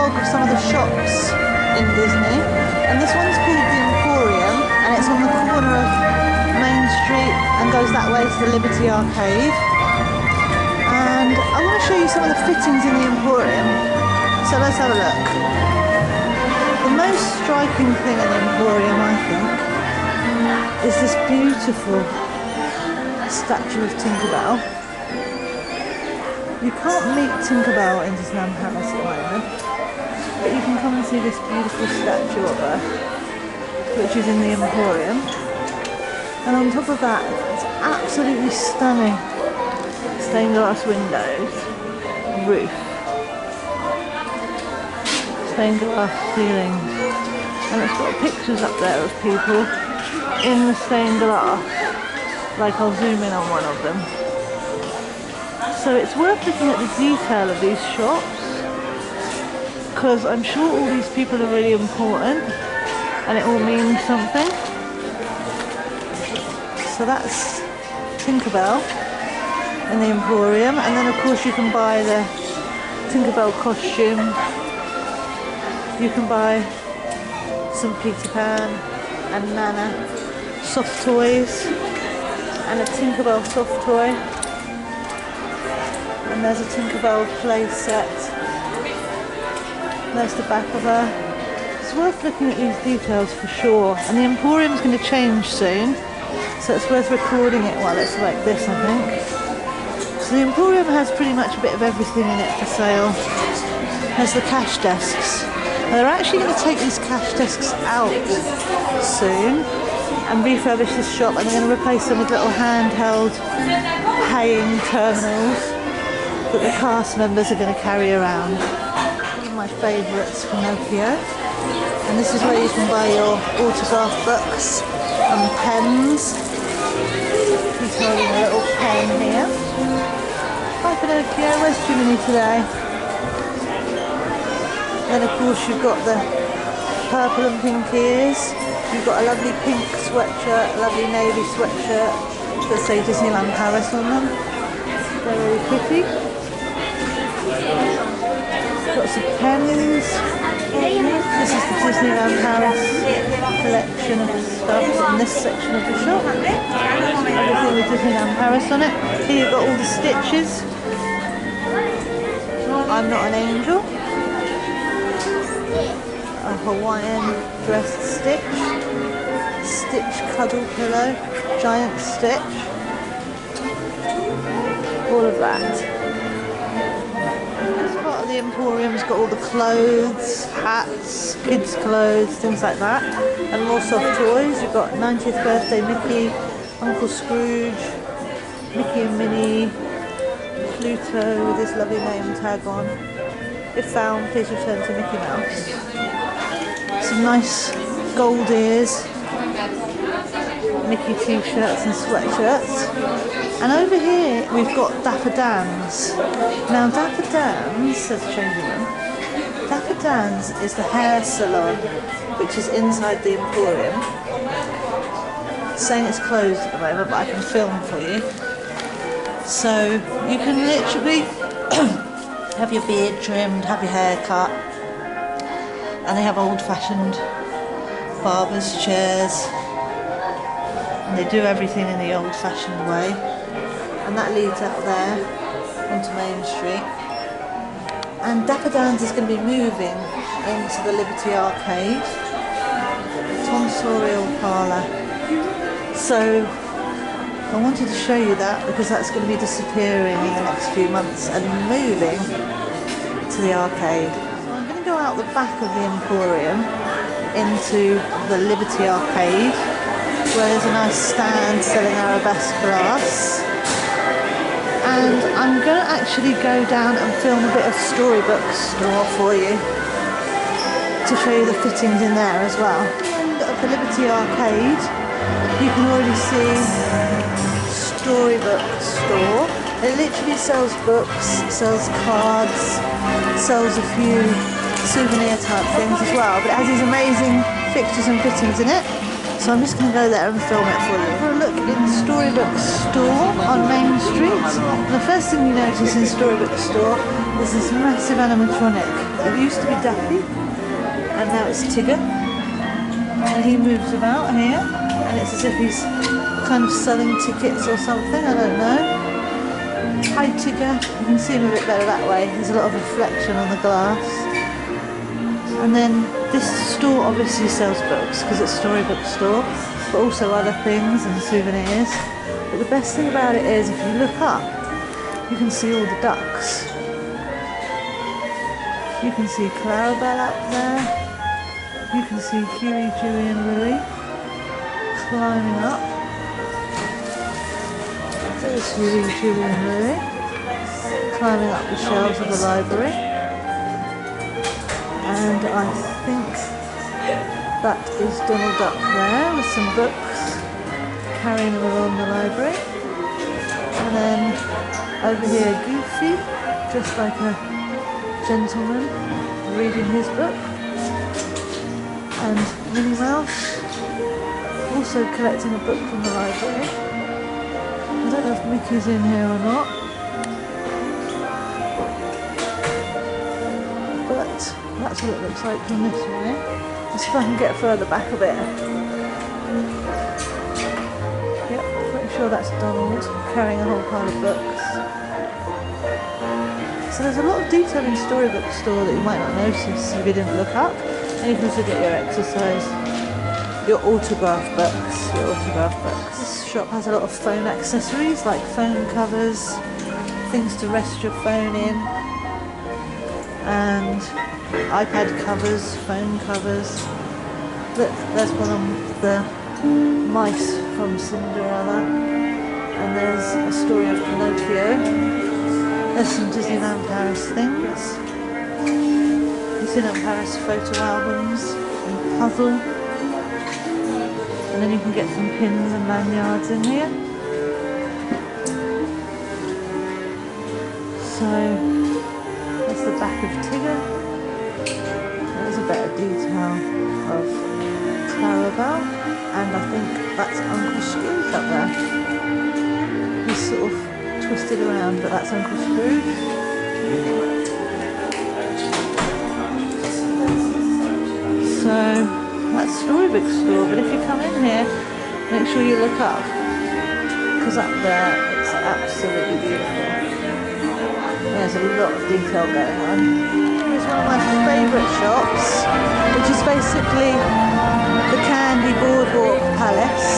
catalogue of some of the shops in Disney, and this one's called the Emporium, and it's on the corner of Main Street and goes that way to the Liberty Arcade. And I want to show you some of the fittings in the Emporium, so let's have a look. The most striking thing in the Emporium, I think, is this beautiful statue of Tinkerbell. You can't meet Tinkerbell in Disneyland Paris at the moment, but you can come and see this beautiful statue of her, which is in the Emporium. And on top of that, it's absolutely stunning stained glass windows, roof, stained glass ceilings, and it's got pictures up there of people in the stained glass. Like, I'll zoom in on one of them. So it's worth looking at the detail of these shops, because I'm sure all these people are really important and it all means something. So that's Tinkerbell in the Emporium, and then of course you can buy the Tinkerbell costume, you can buy some Peter Pan and Nana soft toys and a Tinkerbell soft toy, and there's a Tinkerbell play set. There's the back of her. It's worth looking at these details for sure, and the Emporium's going to change soon, so it's worth recording it while it's like this, I think. So the Emporium has pretty much a bit of everything in it for sale. There's the cash desks. Now they're actually going to take these cash desks out soon and refurbish this shop, and they're going to replace them with little handheld paying terminals that the cast members are going to carry around. One of my favourites, Pinocchio, and this is where you can buy your autograph books and pens. He's holding a little pen here. Hi Pinocchio, where's Jiminy today? Then of course you've got the purple and pink ears. You've got a lovely pink sweatshirt, a lovely navy sweatshirt that say Disneyland Paris on them. They're really pretty. Got some pens. This is the Disneyland Paris collection of stuff in this section of the shop. Everything with Disneyland Paris on it. Here you've got all the stitches. I'm Not an Angel. A Hawaiian dress stitch. Stitch cuddle pillow. Giant stitch. All of that. This part of the Emporium's got all the clothes, hats, kids' clothes, things like that, and more soft toys. You've got 90th birthday Mickey, Uncle Scrooge, Mickey and Minnie, Pluto with his lovely name tag on. If found, please return to Mickey Mouse. Some nice gold ears, Mickey t-shirts and sweatshirts. And over here we've got Dapper Dan's. Now Dapper Dan's, there's a changing room. Dapper Dan's is the hair salon which is inside the Emporium. It's saying it's closed at the moment, but I can film for you. So you can literally have your beard trimmed, have your hair cut, and they have old-fashioned barbers' chairs, and they do everything in the old-fashioned way. And that leads up there onto Main Street. And Dapper Dan's is going to be moving into the Liberty Arcade, Tonsorial Parlour. So I wanted to show you that because that's going to be disappearing in the next few months and moving to the arcade. So I'm going to go out the back of the Emporium into the Liberty Arcade, where there's a nice stand selling arabesque glass. And I'm going to actually go down and film a bit of Storybook Store for you to show you the fittings in there as well. At the Liberty Arcade, you can already see Storybook Store. It literally sells books, sells cards, sells a few souvenir type things as well, but it has these amazing fixtures and fittings in it. So I'm just going to go there and film it for you. For a look in Storybook Store on Main Street. And the first thing you notice in Storybook Store There's this massive animatronic. It used to be Daffy, and now it's Tigger. And he moves about here, and it's as if he's kind of selling tickets or something, I don't know. Hi Tigger, you can see him a bit better that way. There's a lot of reflection on the glass. And then this store obviously sells books because it's a storybook store, but also other things and souvenirs. But the best thing about it is if you look up, you can see all the ducks. You can see Clarabelle up there. You can see Huey, Dewey and Louie climbing up. There's Huey, Dewey and Louie climbing up the shelves of the library. And I think that is Donald Duck there with some books, carrying them along the library. And then over here Goofy, just like a gentleman, reading his book. And Minnie Mouse, also collecting a book from the library. I don't know if Mickey's in here or not. But that's what it looks like from this way. Let's see if I can get further back a bit. Yep, pretty sure that's Donald carrying a whole pile of books. So there's a lot of detail in Storybook Store that you might not notice if you didn't look up. And you can also get your exercise, your autograph books, This shop has a lot of phone accessories like phone covers, things to rest your phone in, and iPad covers, phone covers. Look, there's one on the mice from Cinderella, and there's a story of Pinocchio. There's some Disneyland Paris things. Disneyland Paris photo albums and puzzle. And then you can get some pins and lanyards in here. So that's the back of Tigger. There's a better detail of Clarabelle, and I think that's Uncle Scrooge up there. He's sort of twisted around, but that's Uncle Scrooge. So that's Storybook Store, but if you come in here, make sure you look up, because up there it's absolutely beautiful. There's a lot of detail going on. Here's one of my favourite shops, which is basically the Candy Boardwalk Palace.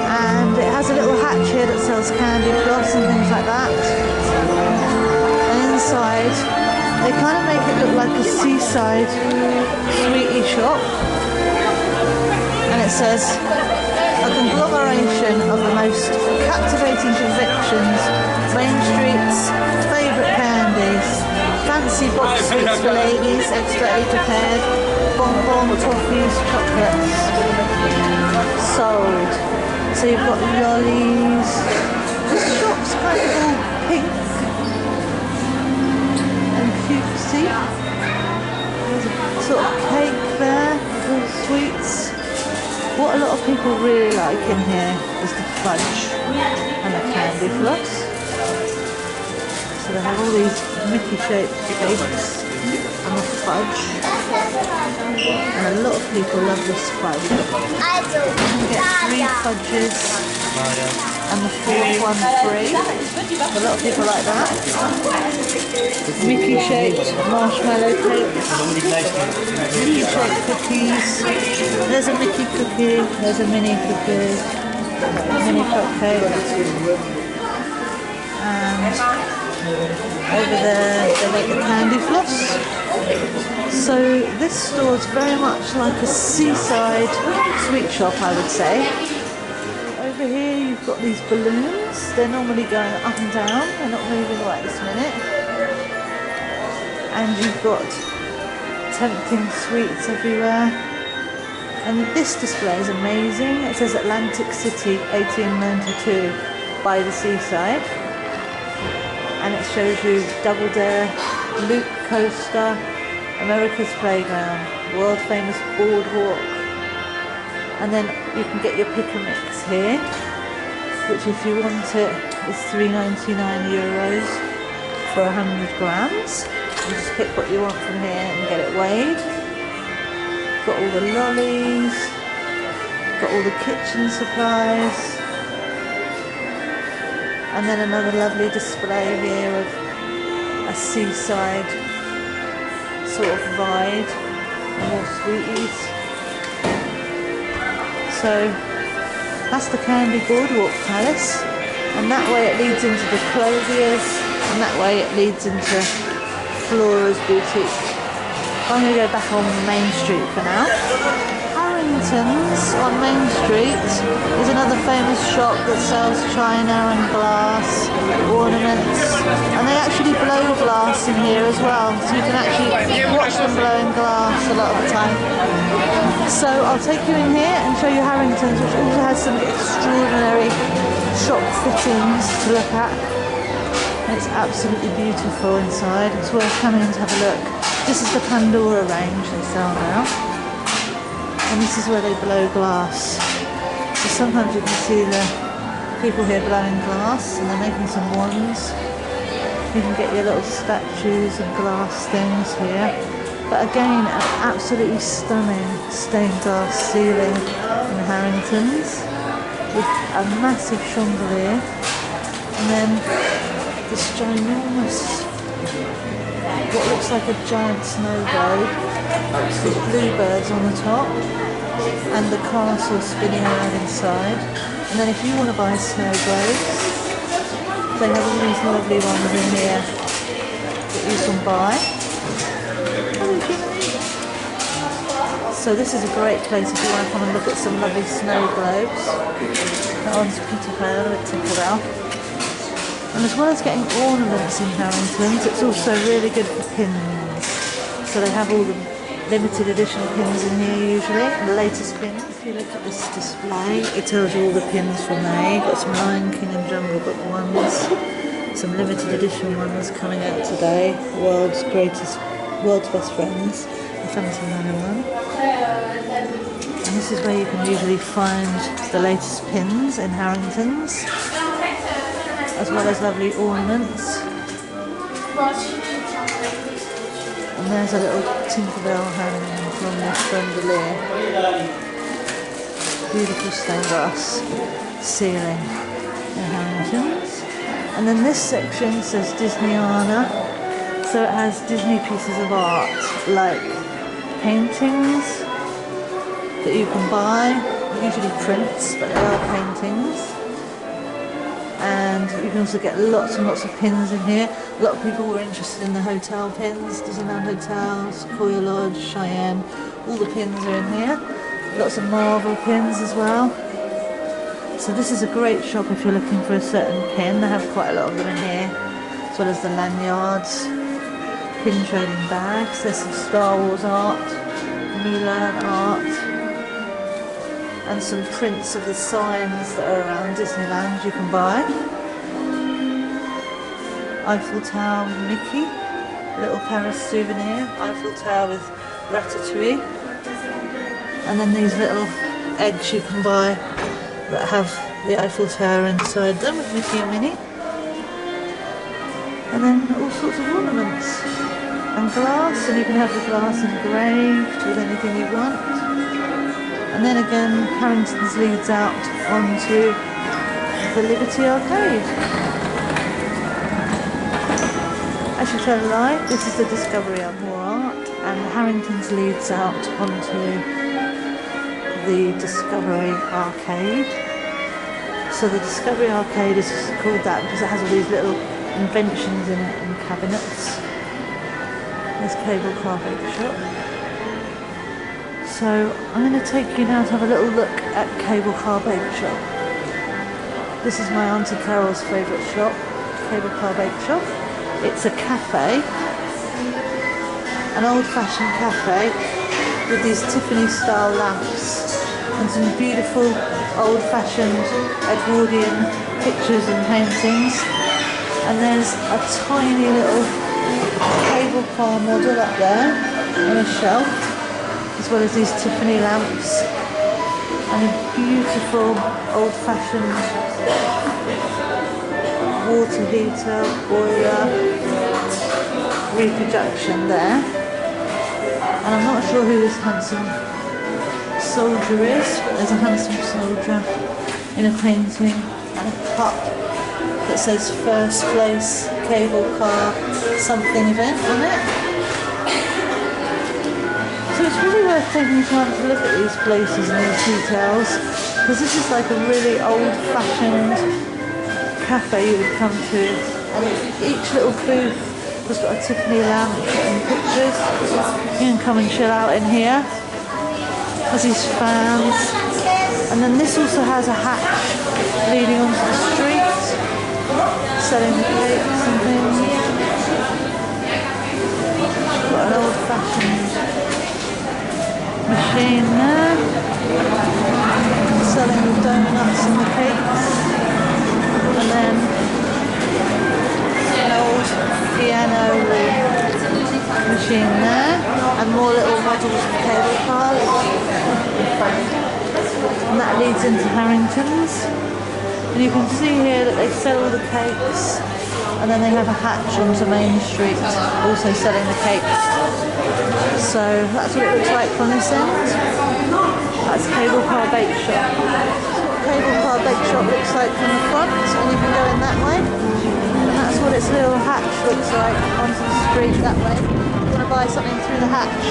And it has a little hatch here that sells candy floss and things like that. And inside, they kind of make it look like a seaside sweetie shop. And it says, a conglomeration of the most captivating confections, Main Street's favourite candies, fancy box sweets for ladies, expertly prepared, bonbon, toffees, chocolates, sold. So you've got lollies. This shop's kind of all pink and cutesy. There's a sort of cake there, all sweets. What a lot of people really like in here is the fudge and the candy floss. So they have all these Mickey-shaped cakes and the fudge. And a lot of people love this fudge. You can get 3 fudges and the 4th one free. A lot of people like that. Mickey-shaped marshmallow cakes. Mickey-shaped cookies. There's a Mickey cookie. There's a Minnie cookie. A Minnie cupcake. And over there they make the candy floss. So this store is very much like a seaside sweet shop, I would say. Over here you've got these balloons. They're normally going up and down. They're not moving right this minute. And you've got tempting sweets everywhere. And this display is amazing. It says Atlantic City 1892 by the seaside. And it shows you Double Dare, Loop Coaster, America's Playground, world famous boardwalk. And then you can get your pick and mix here, which if you want it is €3.99 for 100 grams. You just pick what you want from here and get it weighed. Got all the lollies, got all the kitchen supplies, and then another lovely display here of a seaside sort of ride, and more sweeties. So that's the Candy Boardwalk Palace, and that way it leads into the Clothiers, and that way it leads into Flora's Boutique. I'm going to go back on Main Street for now. Harrington's on Main Street is another famous shop that sells china and glass, ornaments, and they actually blow glass in here as well, so you can actually watch them blowing glass a lot of the time. So I'll take you in here and show you Harrington's, which also has some extraordinary shop fittings to look at. It's absolutely beautiful inside. It's worth coming in to have a look. This is the Pandora range they sell now. And this is where they blow glass. So sometimes you can see the people here blowing glass, and they're making some wands. You can get your little statues and glass things here. But again, an absolutely stunning stained glass ceiling in Harrington's with a massive chandelier. And then this ginormous, what looks like a giant snow globe with bluebirds on the top, and the castle spinning around inside. And then if you want to buy snow globes, they have all these lovely ones in here that you can buy. So this is a great place if you want to come and look at some lovely snow globes. That one's Peter Pan, a bit Tinkerbell. And as well as getting ornaments in Harrington's, it's also really good for pins. So they have all the limited edition pins in here usually, and the latest pins. If you look at this display, it tells you all the pins from there. You've got some Lion King and Jungle Book ones, some limited edition ones coming out today, World's Best Friends, the Phantom Manor one. And this is where you can usually find the latest pins in Harrington's, as well as lovely ornaments. And there's a little Tinkerbell hanging from the chandelier. Beautiful stained glass ceiling in Harrington's. And then this section says Disneyana, so it has Disney pieces of art like paintings that you can buy, usually prints, but they are paintings. And you can also get lots and lots of pins in here. A lot of people were interested in the hotel pins, Disneyland Hotel, Sequoia Lodge, Cheyenne, all the pins are in here. Lots of Marvel pins as well. So this is a great shop if you're looking for a certain pin. They have quite a lot of them in here, as well as the lanyards, pin trading bags. There's some Star Wars art, Mulan art, and some prints of the signs that are around Disneyland you can buy. Eiffel Tower with Mickey, little Paris souvenir, Eiffel Tower with Ratatouille, and then these little eggs you can buy that have the Eiffel Tower inside them with Mickey and Minnie, and then all sorts of ornaments and glass, and you can have the glass engraved with anything you want. And then again, Harrington's leads out onto the Liberty Arcade. I should tell a lie, this is the Discovery Art, and Harrington's leads out onto the Discovery Arcade. So the Discovery Arcade is called that because it has all these little inventions in it and cabinets. There's Cable Car Bake Shop. So I'm going to take you now to have a little look at Cable Car Bake Shop. This is my Auntie Carol's favourite shop, Cable Car Bake Shop. It's a cafe, an old-fashioned cafe with these Tiffany style lamps and some beautiful old-fashioned Edwardian pictures and paintings. And there's a tiny little cable car model up there on a shelf, as well as these Tiffany lamps and a beautiful old-fashioned water heater, boiler, reproduction there. And I'm not sure who this handsome soldier is, but there's a handsome soldier in a painting and a cup that says first place cable car something event on it. So it's really worth taking the time to look at these places and these details, because this is like a really old-fashioned cafe you would come to, and each little booth has got a Tiffany lamp and pictures. You can come and chill out in here. Has these fans, and then this also has a hatch leading onto the street, selling the cakes and things. Got an old-fashioned machine there, selling the donuts and the cakes, and then an old piano machine there, and more little models of cable cars, and that leads into Harrington's, and you can see here that they sell all the cakes, and then they have a hatch onto Main Street also selling the cakes. So that's what it looks like from this end. That's Cable Car Bake Shop. Cable Car Bake Shop looks like from the front, and you can go in that way. And that's what its little hatch looks like onto the street that way. You want to buy something through the hatch.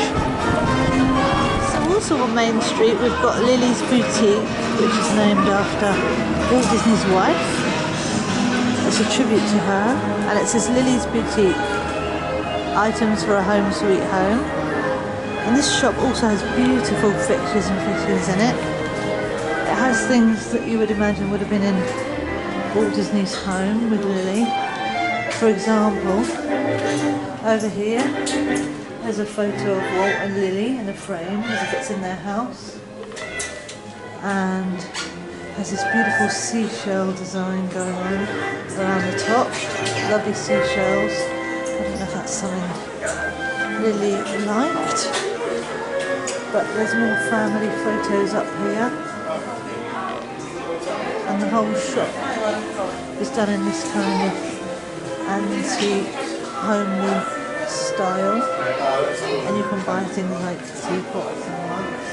So also on Main Street we've got Lily's Boutique, which is named after Walt Disney's wife. It's a tribute to her, and it says Lily's Boutique, items for a home sweet home. And this shop also has beautiful fixtures and fittings in it. It has things that you would imagine would have been in Walt Disney's home with Lily. For example, over here there's a photo of Walt and Lily in a frame as if it's in their house. And there's this beautiful seashell design going on around the top. Lovely seashells. I don't know if that's something Lily liked. But there's more family photos up here. And the whole shop is done in this kind of antique, homely style. And you can buy things like teapots and mugs.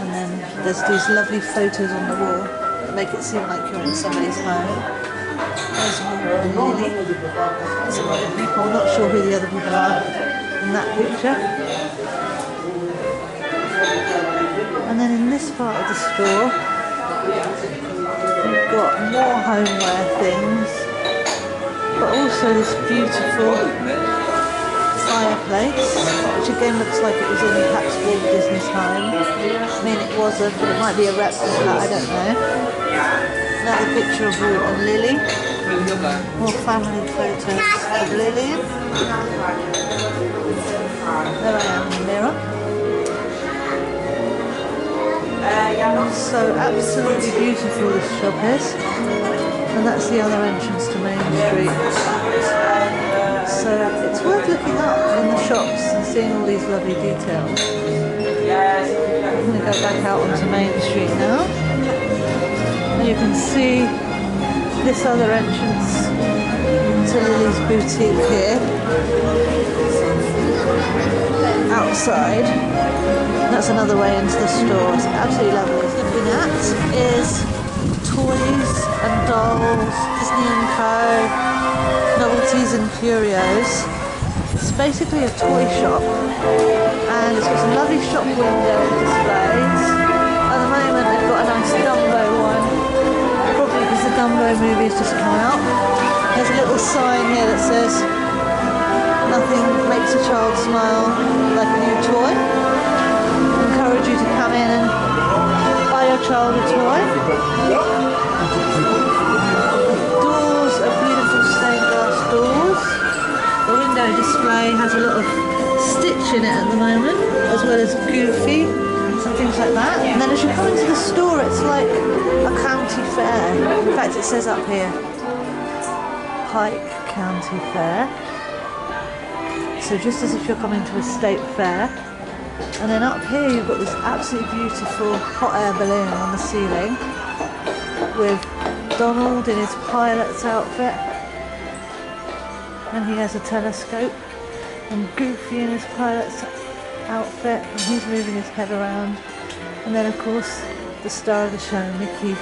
And then there's these lovely photos on the wall that make it seem like you're in somebody's home. There's more Lily. Some other people, I'm not sure who the other people are in that picture. And then in this part of the store, you've got more homeware things, but also this beautiful fireplace, which again looks like it was in perhaps Walt Disney's home. I mean, it wasn't, but it might be a replica, I don't know. Another picture of Walt and Lily. More family photos of Lily. There I am in the mirror. So absolutely beautiful this shop is, and that's the other entrance to Main Street. So it's worth looking up in the shops and seeing all these lovely details. I'm going to go back out onto Main Street now, and you can see this other entrance to Lily's Boutique here, outside. That's another way into the store. It's absolutely lovely. What we're looking at is toys and dolls, Disney & Co, novelties and curios. It's basically a toy shop, and it's got some lovely shop window displays. At the moment they've got a nice Dumbo one, probably because the Dumbo movie's just come out. There's a little sign here that says, "Nothing makes a child smile like a new toy." Encourage you to come in and buy your child a toy. Doors are beautiful stained glass doors. The window display has a lot of Stitch in it at the moment, as well as Goofy and things like that. And then as you come into the store, it's like a county fair. In fact, it says up here, Pike County Fair. So just as if you're coming to a state fair. And then up here you've got this absolutely beautiful hot air balloon on the ceiling with Donald in his pilot's outfit. and he has a telescope, and Goofy in his pilot's outfit, and he's moving his head around. And then of course the star of the show, Mickey,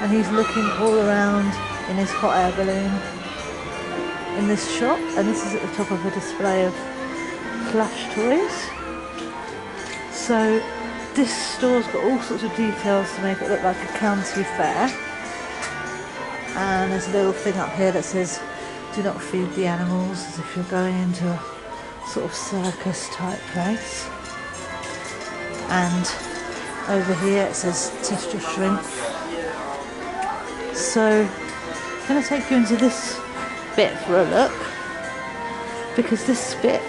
and he's looking all around in his hot air balloon in this shop. And this is at the top of a display of plush toys. So this store's got all sorts of details to make it look like a county fair. And there's a little thing up here that says, do not feed the animals, as if you're going into a sort of circus type place. And over here it says, test your strength. So I'm going to take you into this bit for a look, because this bit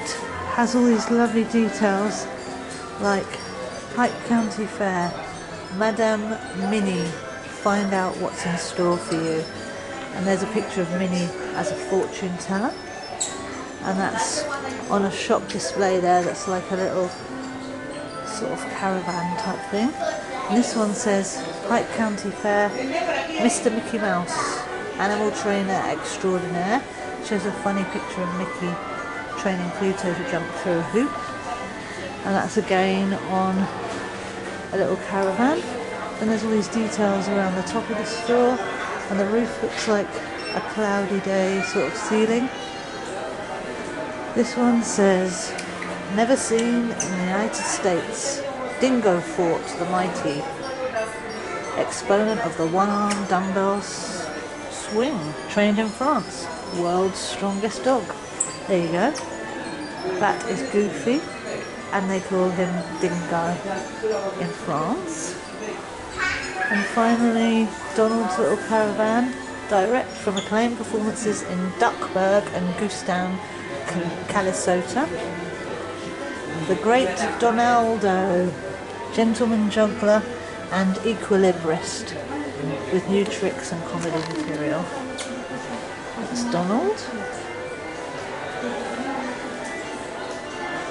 has all these lovely details like Hype County Fair, Madame Minnie, find out what's in store for you. And there's a picture of Minnie as a fortune teller, and that's on a shop display there that's like a little sort of caravan type thing. And this one says Hype County Fair, Mr. Mickey Mouse, animal trainer extraordinaire. Shows a funny picture of Mickey training Pluto to jump through a hoop, and that's again on a little caravan. And there's all these details around the top of the store, and the roof looks like a cloudy day sort of ceiling. This one says, never seen in the United States, Dingo Fort the Mighty, exponent of the one-arm dumbbells swing, trained in France, world's strongest dog. There you go. That is Goofy, and they call him Dingo in France. And finally, Donald's little caravan, direct from acclaimed performances in Duckburg and Goostown, Calisota. The Great Donaldo, gentleman juggler and equilibrist, with new tricks and comedy material. That's Donald.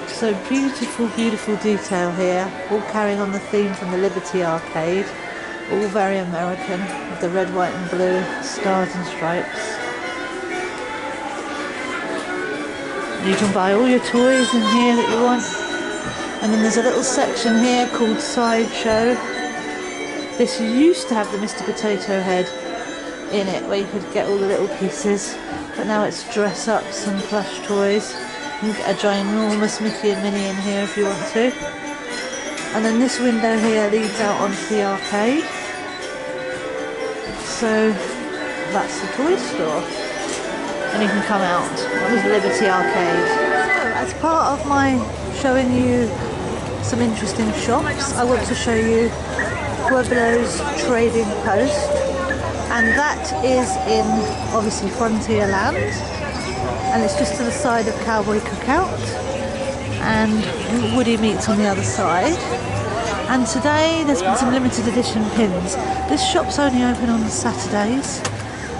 So beautiful, beautiful detail here, all carrying on the theme from the Liberty Arcade. All very American, with the red, white and blue stars and stripes. You can buy all your toys in here that you want. And then there's a little section here called Sideshow. This used to have the Mr. Potato Head in it, where you could get all the little pieces. But now it's dress ups and plush toys. You can get a ginormous Mickey and Minnie in here if you want to. And then this window here leads out onto the arcade. So that's the toy store. And you can come out on the Liberty Arcade. So as part of my showing you some interesting shops, I want to show you Pueblo's Trading Post. And that is in, obviously, Frontierland. And it's just to the side of Cowboy Cookout. And Woody Meats on the other side. And today there's been some limited edition pins. This shop's only open on Saturdays,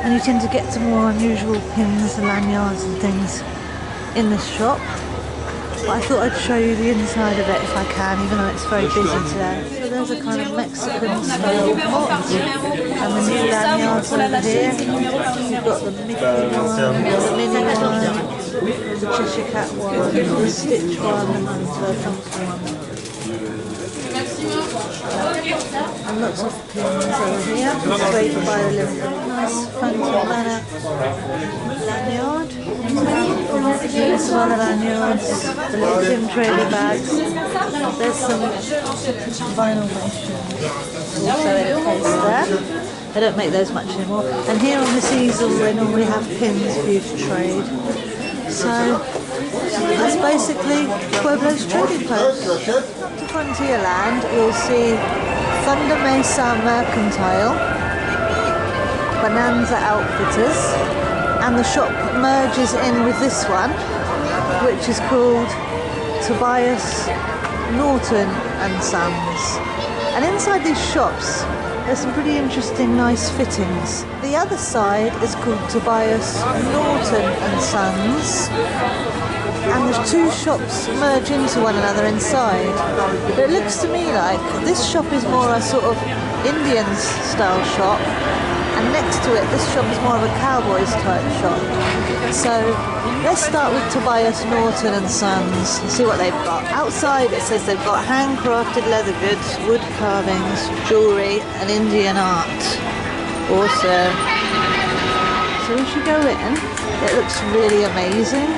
and you tend to get some more unusual pins and lanyards and things in this shop. But I thought I'd show you the inside of it if I can, even though it's very busy today. So there's a kind of Mexican style pot, and the new lanyards over here. You've got the Mickey one, the Minnie one, the Cheshire Cat one, the Stitch one, and the Funky one. And lots of pins over here, persuaded by the little nice Phantom Manor lanyard. There's some other lanyards, the little Tim Trader bags. There's some vinyl nations also in place there. They don't make those much anymore. And here on this easel they normally have pins for you to trade. So that's basically Pueblo's Trading Post. To Frontierland, you'll see Thunder Mesa Mercantile, Bonanza Outfitters, and the shop merges in with this one, which is called Tobias Norton and Sons. And inside these shops, there's some pretty interesting, nice fittings. The other side is called Tobias Norton and Sons, and the two shops merge into one another inside. But it looks to me like this shop is more a sort of Indian style shop, And next to it, this shop is more of a cowboys type shop. So let's start with Tobias Norton and Sons and see what they've got. Outside it says they've got handcrafted leather goods, wood carvings, jewellery and Indian art. Awesome. So as you go in, it looks really amazing.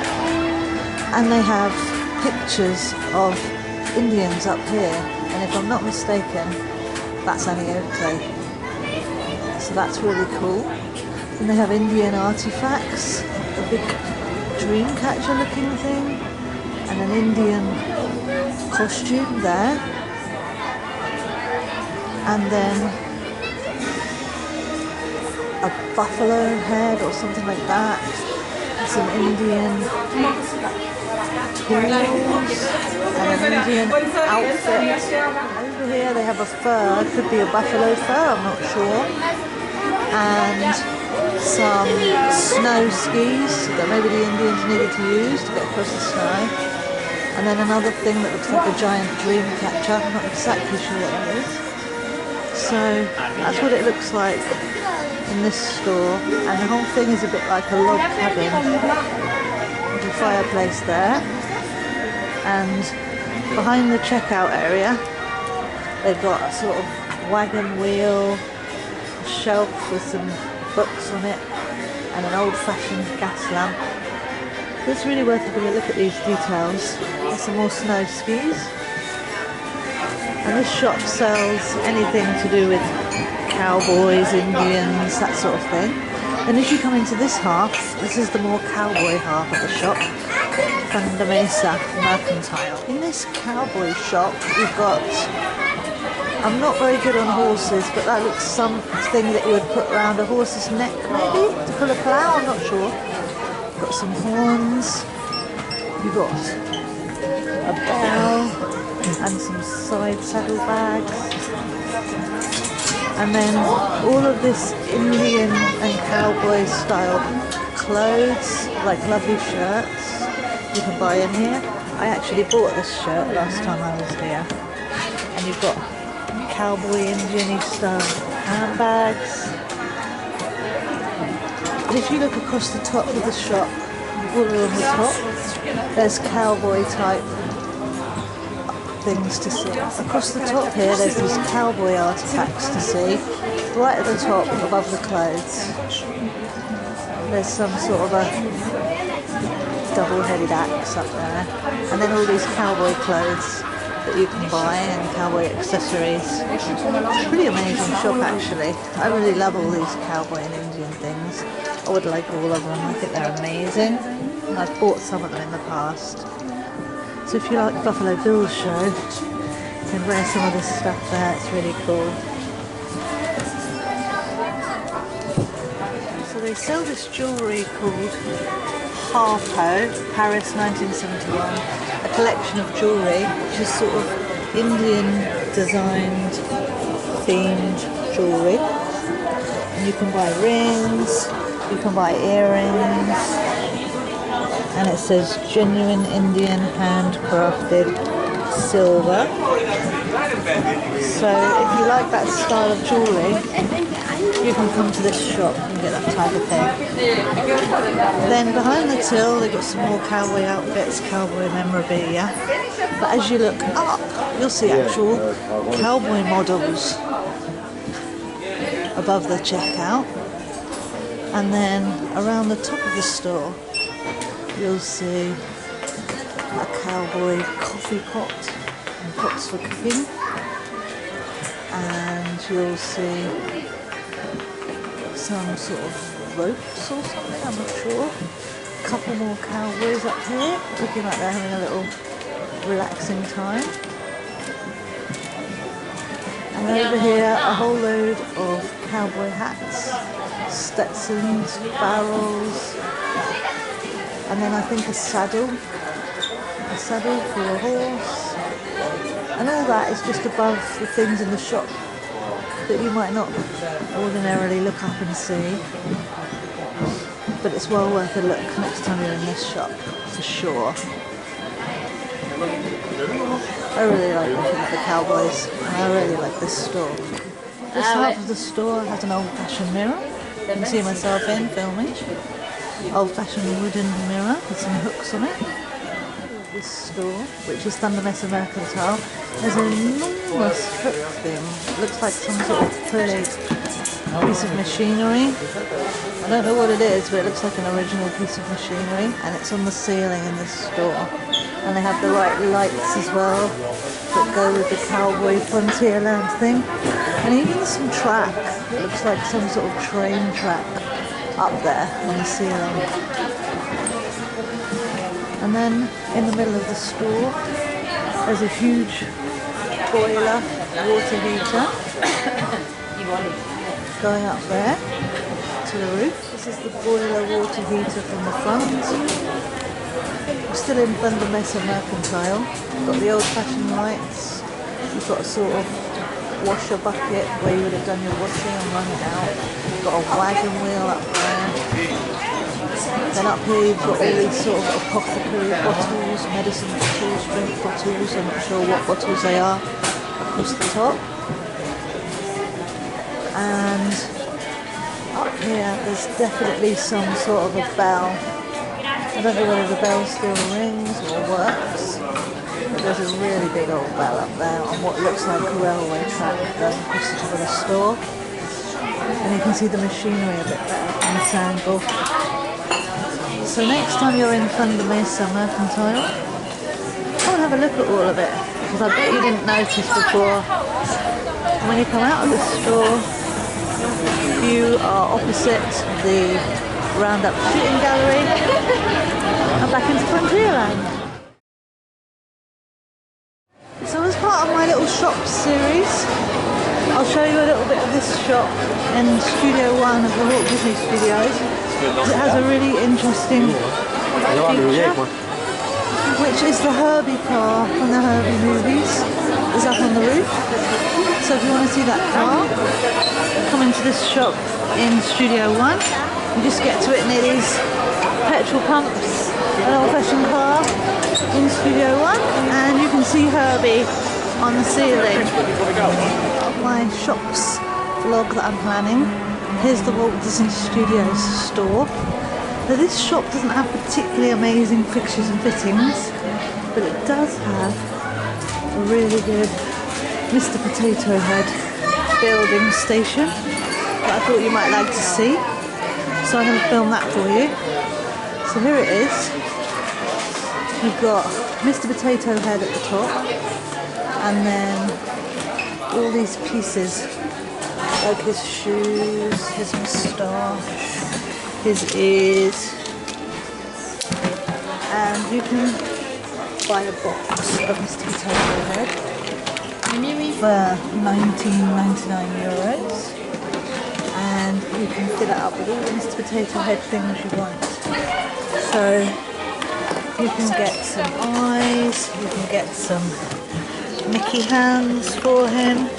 And they have pictures of Indians up here. And if I'm not mistaken, that's Aniote. So that's really cool. And they have Indian artifacts, a big dream catcher looking thing, and an Indian costume there. And then a buffalo head or something like that. Some Indian tools and an Indian outfit. Over here they have a fur, could be a buffalo fur, I'm not sure. And some snow skis that maybe the Indians needed to use to get across the snow. And then another thing that looks like a giant dream catcher, I'm not exactly sure what it is. So that's what it looks like in this store, and the whole thing is a bit like a log cabin with a fireplace there. And behind the checkout area they've got a sort of wagon wheel, a shelf with some books on it, and an old-fashioned gas lamp. It's really worth having a look at these details. There's some more snow skis. And this shop sells anything to do with cowboys, Indians, that sort of thing. And as you come into this half, this is the more cowboy half of the shop, Funda Mesa Mercantile. In this cowboy shop, we've got, I'm not very good on horses, but that looks something that you would put around a horse's neck maybe, to pull a plough, I'm not sure. Got some horns, you've got a bell, and some side saddlebags. And then all of this Indian and cowboy style clothes, like lovely shirts, you can buy in here. I actually bought this shirt last time I was here. And you've got cowboy Indian style handbags. And if you look across the top of the shop, all along the top, there's cowboy type things to see. Across the top here there's these cowboy artifacts to see. Right at the top above the clothes there's some sort of a double-headed axe up there, and then all these cowboy clothes that you can buy and cowboy accessories. It's a pretty amazing shop actually. I really love all these cowboy and Indian things. I would like all of them. I think they're amazing. I've bought some of them in the past. So if you like Buffalo Bill's show, you can wear some of this stuff there, it's really cool. So they sell this jewellery called Harpo, Paris 1971, a collection of jewellery which is sort of Indian designed, themed jewellery. And you can buy rings, you can buy earrings, and it says genuine Indian handcrafted silver. So if you like that style of jewellery, you can come to this shop and get that type of thing. Then behind the till they've got some more cowboy outfits, cowboy memorabilia. But as you look up, you'll see actual cowboy models above the checkout. And then around the top of the store you'll see a cowboy coffee pot and pots for cooking, and you'll see some sort of ropes or something, I'm not sure. A couple more cowboys up here, looking like they're having a little relaxing time. And over here a whole load of cowboy hats, Stetsons, barrels, and then I think a saddle for a horse, and all that is just above the things in the shop that you might not ordinarily look up and see, but it's well worth a look next time you're in this shop, for sure. I really like looking at the cowboys, and I really like this store. This half of the store has an old-fashioned mirror. I can see myself in filming. Old-fashioned wooden mirror with some hooks on it. This store, which is Thunder Mesa Mercantile, has an enormous hook thing. It looks like some sort of pretty piece of machinery. I don't know what it is, but it looks like an original piece of machinery, and it's on the ceiling in this store. And they have the right lights as well that go with the cowboy frontierland thing. And even some track. It looks like some sort of train track up there on the ceiling. And then in the middle of the store, there's a huge boiler water heater going up there to the roof. This is the boiler water heater from the front. We're still in Thunder Mesa Mercantile. You've got the old-fashioned lights. You've got a sort of washer bucket where you would have done your washing and run it out. You've got a wagon wheel up there. Then up here you've got all these sort of apothecary bottles, medicine bottles, drink bottles. I'm not sure what bottles they are across the top. And up here there's definitely some sort of a bell. I don't know whether the bell still rings or works, but there's a really big old bell up there on what looks like a railway track going across the top of the store. And you can see the machinery a bit better from this angle. So next time you're in Thunder Mesa Mercantile, come and have a look at all of it, because I bet you didn't notice before. And when you come out of the store, you are opposite the Roundup shooting gallery and back into Frontierland. So as part of my little shop series, I'll show you a little bit of this shop in Studio 1 of the Walt Disney Studios. It has a really interesting feature, which is the Herbie car from the Herbie movies. It's up on the roof. So if you want to see that car, come into this shop in Studio 1. You just get to it near these petrol pumps, an old-fashioned car in Studio 1, and you can see Herbie on the ceiling. My shops vlog that I'm planning. Here's the Walt Disney Studios store. Now this shop doesn't have particularly amazing fixtures and fittings, but it does have a really good Mr. Potato Head building station that I thought you might like to see. So I'm going to film that for you. So here it is. You've got Mr. Potato Head at the top, and then all these pieces, like his shoes, his moustache, his ears, and you can buy a box of Mr. Potato Head for €19.99. And you can fill it up with all the Mr. Potato Head things you want. So you can get some eyes, you can get some Mickey hands for him,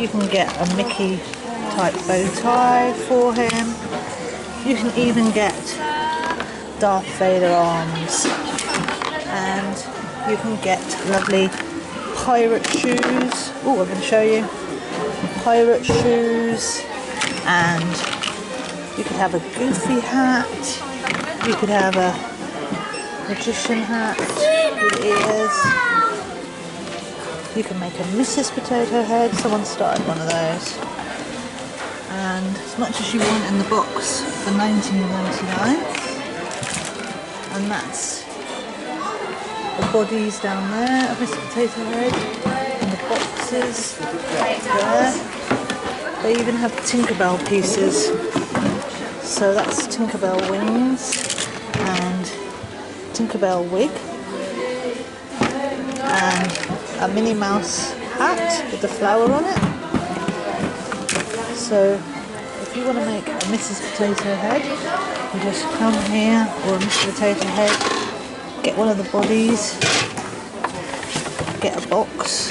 you can get a Mickey type bow tie for him, you can even get Darth Vader arms, and you can get lovely pirate shoes. Oh, I'm going to show you. Pirate shoes. And you could have a Goofy hat, you could have a magician hat with ears, you can make a Mrs. Potato Head, someone started one of those, and as much as you want in the box for $19.99, and that's the bodies down there of Mr. Potato Head, and the boxes there. They even have Tinkerbell pieces, so that's Tinkerbell wings and Tinkerbell wig and a Minnie Mouse hat with the flower on it. So if you want to make a Mrs. Potato Head, you just come here, or a Mr. Potato Head, get one of the bodies, get a box,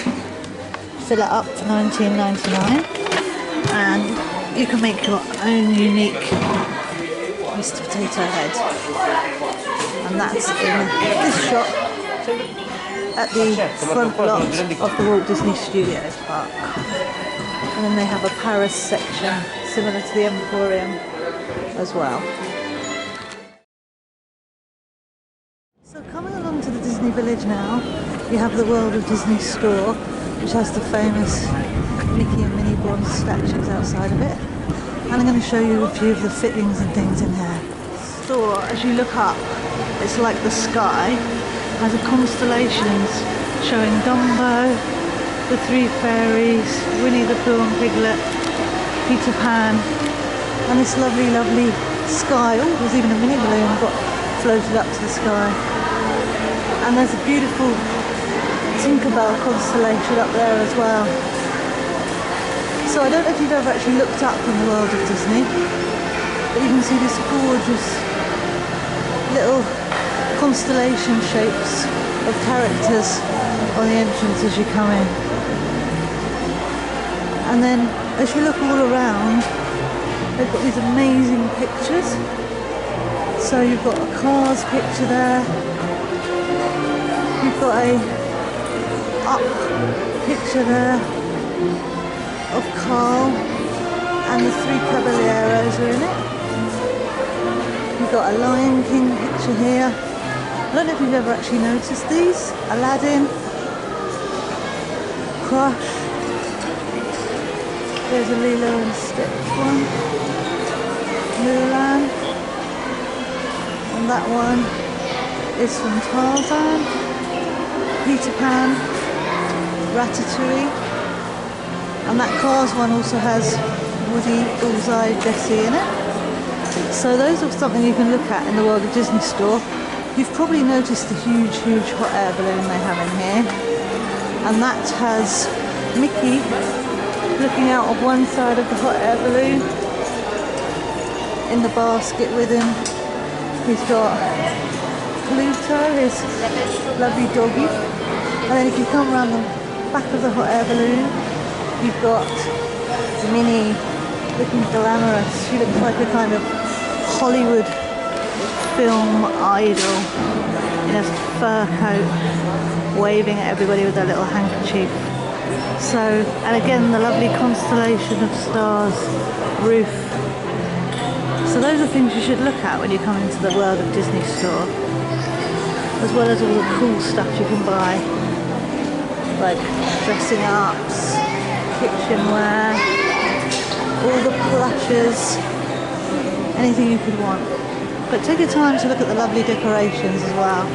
fill it up for $19.99. And you can make your own unique Mr. Potato Head, and that's in this shop at the front lot of the Walt Disney Studios Park. And then they have a Paris section similar to the Emporium as well. So coming along to the Disney Village now, you have the World of Disney store, which has the famous Mickey and Minnie bronze statues outside of it. And I'm going to show you a few of the fittings and things in here. Store, as you look up, it's like the sky has a constellations showing Dumbo, the Three Fairies, Winnie the Pooh and Piglet, Peter Pan, and this lovely, lovely sky. Oh, there's even a mini balloon got floated up to the sky. And there's a beautiful Tinkerbell constellation up there as well. So I don't know if you've ever actually looked up in the world of Disney, but you can see this gorgeous little constellation shapes of characters on the entrance as you come in. And then as you look all around, they've got these amazing pictures. So you've got a Cars picture there, you've got a Up picture there of Carl, and the three Caballeros are in it. You've got a Lion King picture here. I don't know if you've ever actually noticed these. Aladdin, Crush, there's a Lilo and Stitch one, Mulan, and that one is from Tarzan, Peter Pan, Ratatouille, and that Cars one also has Woody, Bullseye, Jessie in it. So those are something you can look at in the World of Disney store. You've probably noticed the huge, huge hot air balloon they have in here, and that has Mickey looking out of one side of the hot air balloon in the basket with him. He's got Pluto, his lovely doggy, and then if you come around the back of the hot air balloon, you've got Minnie looking glamorous. She looks like a kind of Hollywood film idol in a fur coat, waving at everybody with her little handkerchief. So, and again the lovely constellation of stars roof. So those are things you should look at when you come into the World of Disney store, as well as all the cool stuff you can buy, like dressing ups, kitchenware, all the plushes, anything you could want. But take your time to look at the lovely decorations as well.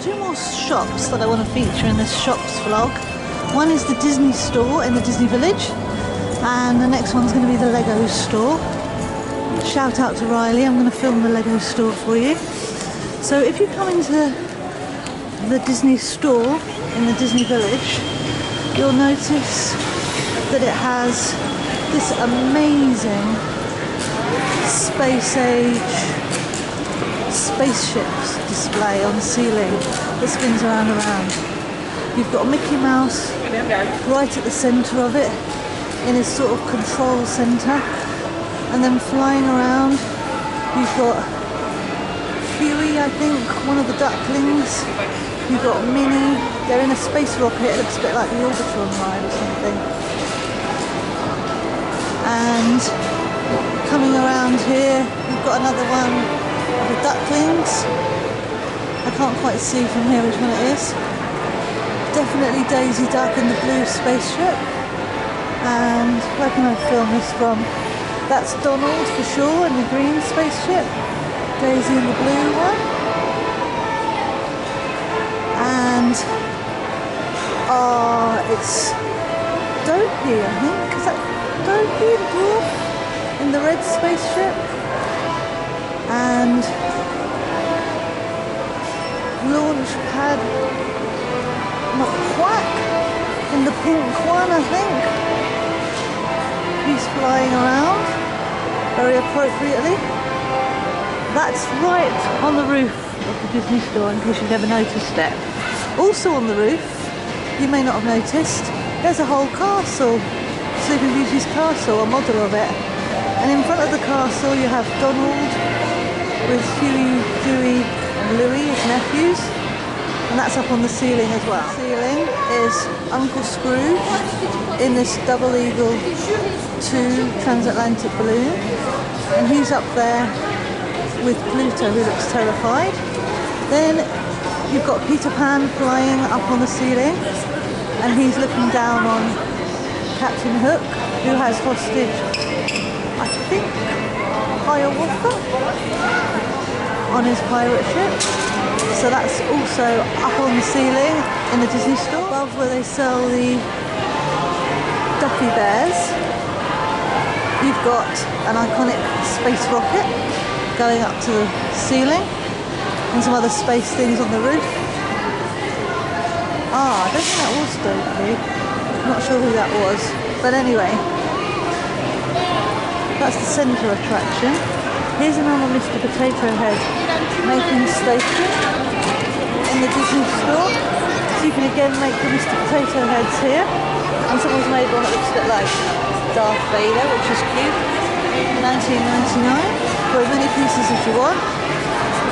Two more shops that I want to feature in this shops vlog. One is the Disney store in the Disney Village, and the next one's going to be the Lego store. Shout out to Riley, I'm going to film the Lego store for you. So if you come into the Disney store in the Disney Village, you'll notice that it has this amazing space age spaceships display on the ceiling that spins around and around. You've got Mickey Mouse right at the centre of it in his sort of control centre, and then flying around you've got Huey, I think, one of the ducklings. You've got Minnie, they're in a space rocket, it looks a bit like the Orbitron ride or something. And coming around here, you've got another one of the ducklings. I can't quite see from here which one it is. Definitely Daisy Duck in the blue spaceship. And where can I film this from? That's Donald for sure in the green spaceship. Daisy in the blue one. And it's Dopey, I think. Is that Dopey the dwarf in the red spaceship? And Launchpad McQuack in the pink one, I think. He's flying around very appropriately. That's right on the roof of the Disney store, in case you've never noticed it. Also on the roof, you may not have noticed, there's a whole castle, Sleeping Beauty's castle, a model of it. And in front of the castle you have Donald with Huey, Dewey and Louie, his nephews. and that's up on the ceiling as well. The ceiling is Uncle Scrooge in this double eagle 2 transatlantic balloon, and he's up there with Pluto, who looks terrified. Then you've got Peter Pan flying up on the ceiling, and he's looking down on Captain Hook, who has hostage, I think, Hiawatha on his pirate ship. So that's also up on the ceiling in the Disney store, above where they sell the Duffy Bears. You've got an iconic space rocket going up to the ceiling, and some other space things on the roof. I don't think that was Dopey. Not sure who that was. But anyway, that's the centre attraction. Here's another Mr. Potato Head making a station in the Disney store. So you can again make the Mr. Potato Heads here. And someone's made one that looks a bit like Darth Vader, which is cute. $19.99 for as many pieces as you want.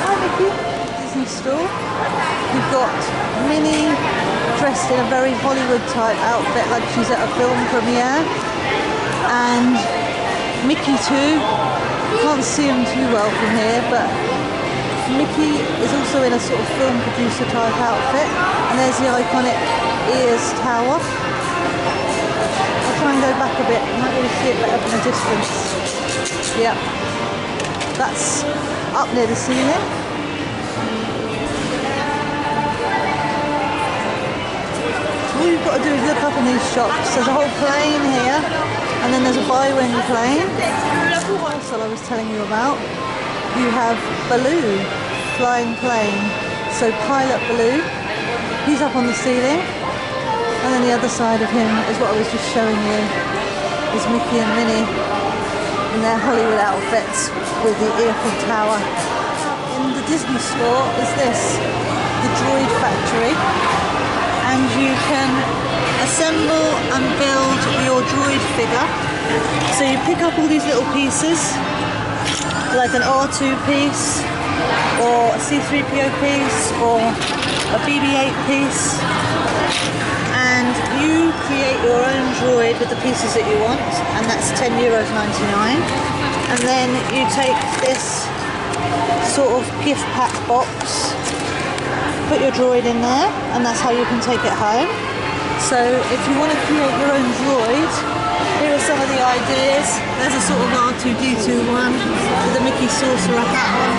Hi Mickey. Disney store. You've got Minnie dressed in a very Hollywood type outfit, like she's at a film premiere, and Mickey too. You can't see him too well from here, but Mickey is also in a sort of film producer type outfit, and there's the iconic Ears Tower. I'll try and go back a bit, you might really see it better from a distance. Yep, that's up near the ceiling. All you've got to do is look up in these shops. There's a whole plane here, and then there's a bi-wing plane. That's what I was telling you about. You have Baloo, flying plane. So Pilot Baloo, he's up on the ceiling, and then the other side of him is what I was just showing you, is Mickey and Minnie in their Hollywood outfits with the Eiffel Tower. In the Disney store is this, the Droid Factory. And you can assemble and build your droid figure. So you pick up all these little pieces, like an R2 piece, or a C-3PO piece, or a BB-8 piece, and you create your own droid with the pieces that you want, and that's €10.99. And then you take this sort of gift pack box, put your droid in there, and that's how you can take it home. So if you want to create your own droid, here are some of the ideas. There's a sort of R2-D2 one with the Mickey Sorcerer hat on.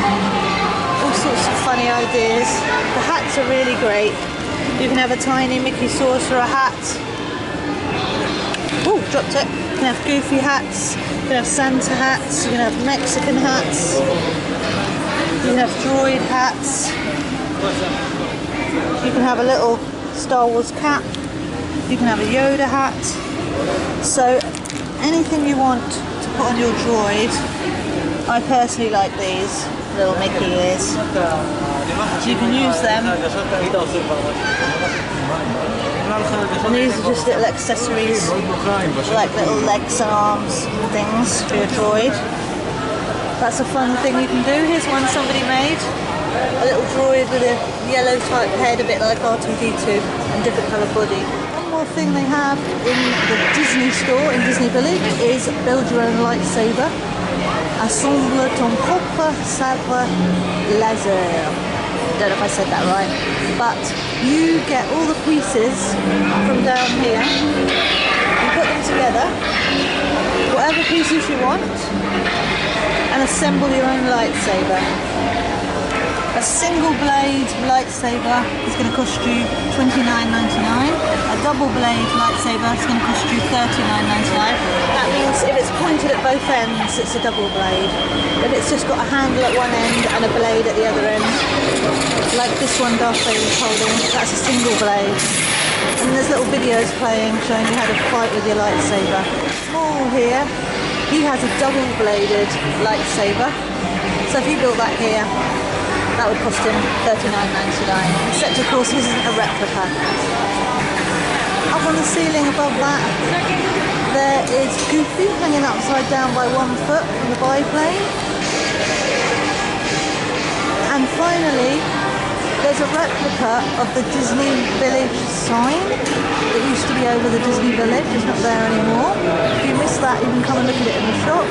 All sorts of funny ideas. The hats are really great. You can have a tiny Mickey Sorcerer hat. Oh, dropped it. You can have goofy hats. You can have Santa hats. You can have Mexican hats. You can have droid hats. You can have a little Star Wars cap. You can have a Yoda hat. So anything you want to put on your droid. I personally like these little Mickey ears. So you can use them. And these are just little accessories, like little legs and arms and things for your droid. That's a fun thing you can do. Here's one somebody made. A little droid with a yellow type head, a bit like R2-D2, and different colour body. One more thing they have in the Disney store, in Disney Village, is build your own lightsaber. Assemble ton propre sabre laser. Don't know if I said that right. But you get all the pieces from down here, you put them together, whatever pieces you want, and assemble your own lightsaber. A single blade lightsaber is going to cost you $29.99. A double blade lightsaber is going to cost you $39.99. That means if it's pointed at both ends, it's a double blade. If it's just got a handle at one end and a blade at the other end, like this one Darth Vader is holding, that's a single blade. And there's little videos playing showing you how to fight with your lightsaber. Paul here, he has a double bladed lightsaber. So if you built that here, that would cost him $39.99, except of course his isn't a replica. Up on the ceiling above that, there is Goofy hanging upside down by 1 foot from the biplane. And finally, There's a replica of the Disney Village sign that used to be over the Disney Village. It's not there anymore. If you missed that, you can come and look at it in the shop.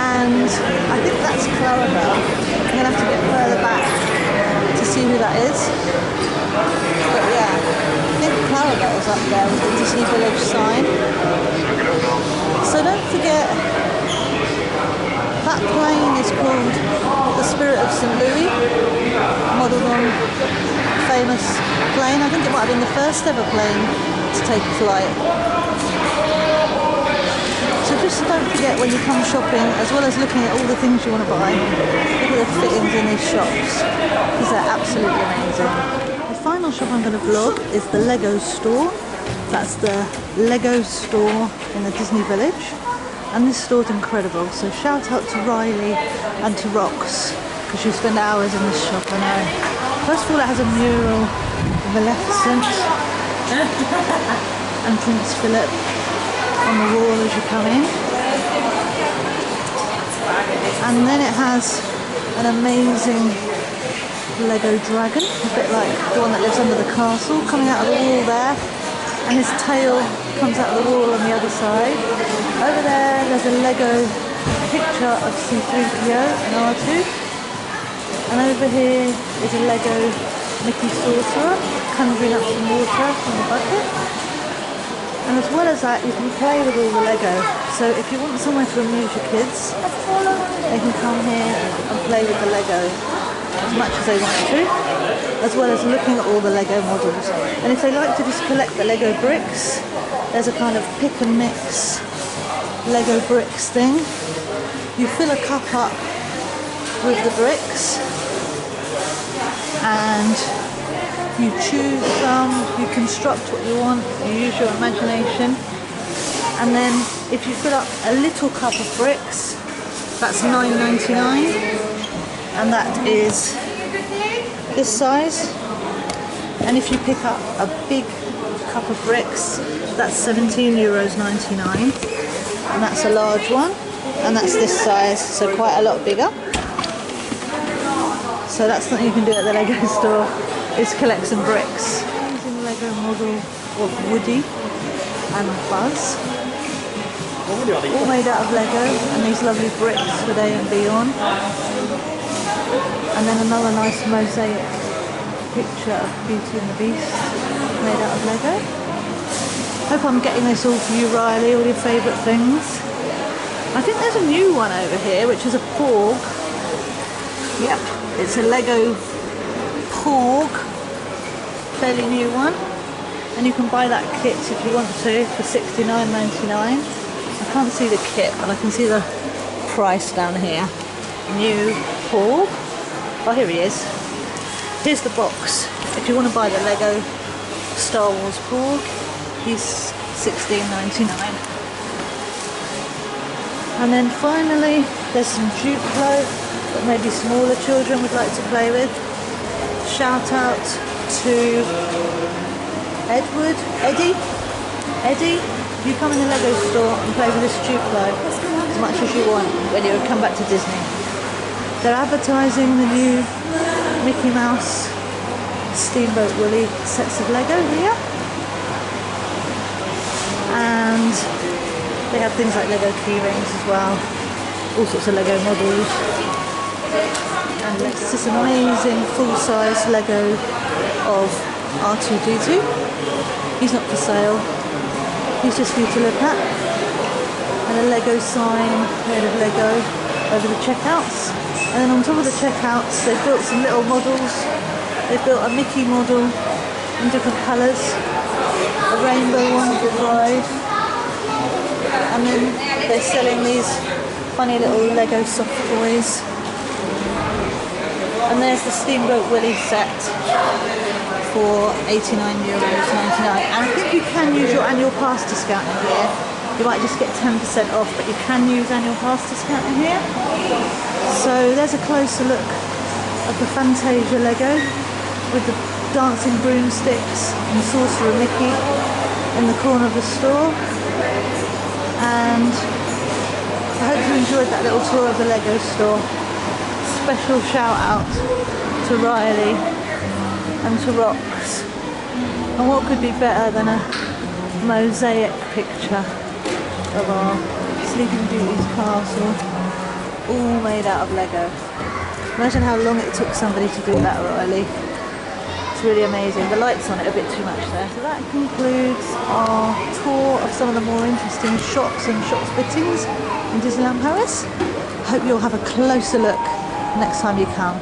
And I think that's Clarabelle. I'm going to have to get further back to see who that is. But yeah, I think Clarabelle's up there with the Disney Village sign. So don't forget, that plane is called the Spirit of St. Louis, modelled on a famous plane. I think it might have been the first ever plane to take a flight. So just don't forget when you come shopping, as well as looking at all the things you want to buy, look at the fittings in these shops, because they're absolutely amazing. The final shop I'm going to vlog is the Lego store. That's the Lego store in the Disney Village. And this store's incredible, so shout out to Riley and to Rox, because you spend hours in this shop, I know. First of all, it has a mural of Maleficent and Prince Philip on the wall as you come in. And then it has an amazing Lego dragon, a bit like the one that lives under the castle, coming out of the wall there. And his tail comes out of the wall on the other side. Over there, there's a Lego picture of C-3PO and R2. And over here is a Lego Mickey Sorcerer conjuring up some water from the bucket. And as well as that, you can play with all the Lego. So if you want somewhere to amuse your kids, they can come here and play with the Lego as much as they want to, as well as looking at all the Lego models. And if they like to just collect the Lego bricks, there's a kind of pick and mix Lego bricks thing. You fill a cup up with the bricks and you choose some, you construct what you want, you use your imagination, and then if you fill up a little cup of bricks, that's $9.99. And that is this size. And if you pick up a big cup of bricks, that's €17.99, and that's a large one, and that's this size, so quite a lot bigger. So that's something you can do at the Lego store, is collect some bricks. Amazing Lego model of Woody and Buzz, all made out of Lego, and these lovely bricks with A and B on. And then another nice mosaic picture of Beauty and the Beast made out of Lego. Hope I'm getting this all for you, Riley, all your favourite things. I think there's a new one over here, which is a Porg. Yep, it's a Lego Porg, fairly new one. And you can buy that kit if you want to for $69.99. I can't see the kit, but I can see the price down here. New Porg. Oh, here he is. Here's the box. If you want to buy the Lego Star Wars Porg, he's $16.99. And then finally, there's some Duplo that maybe smaller children would like to play with. Shout out to Eddie, you come in the Lego store and play with this Duplo as much as you want when you come back to Disney. They're advertising the new Mickey Mouse Steamboat Willie sets of Lego here. And they have things like Lego key rings as well, all sorts of Lego models. And it's just an amazing full-size Lego of R2-D2. He's not for sale, he's just for you to look at. And a Lego sign made of Lego over the checkouts. And then on top of the checkouts, they've built some little models. They've built a Mickey model in different colours, a rainbow one for Pride, and then they're selling these funny little Lego soft toys. And there's the Steamboat Willie set for €89.99. And I think you can use your annual pass discount in here. You might just get 10% off, but you can use annual pass discount in here. So there's a closer look at the Fantasia Lego with the dancing broomsticks and Sorcerer Mickey in the corner of the store. And I hope you enjoyed that little tour of the Lego store. Special shout out to to Riley and to rocks. And what could be better than a mosaic picture of our Sleeping Beauty's castle, all made out of Lego. Imagine how long it took somebody to do that, Riley. It's really amazing. The light's on it a bit too much there. So that concludes our tour of some of the more interesting shops and shops fittings in Disneyland Paris. Hope you'll have a closer look next time you come.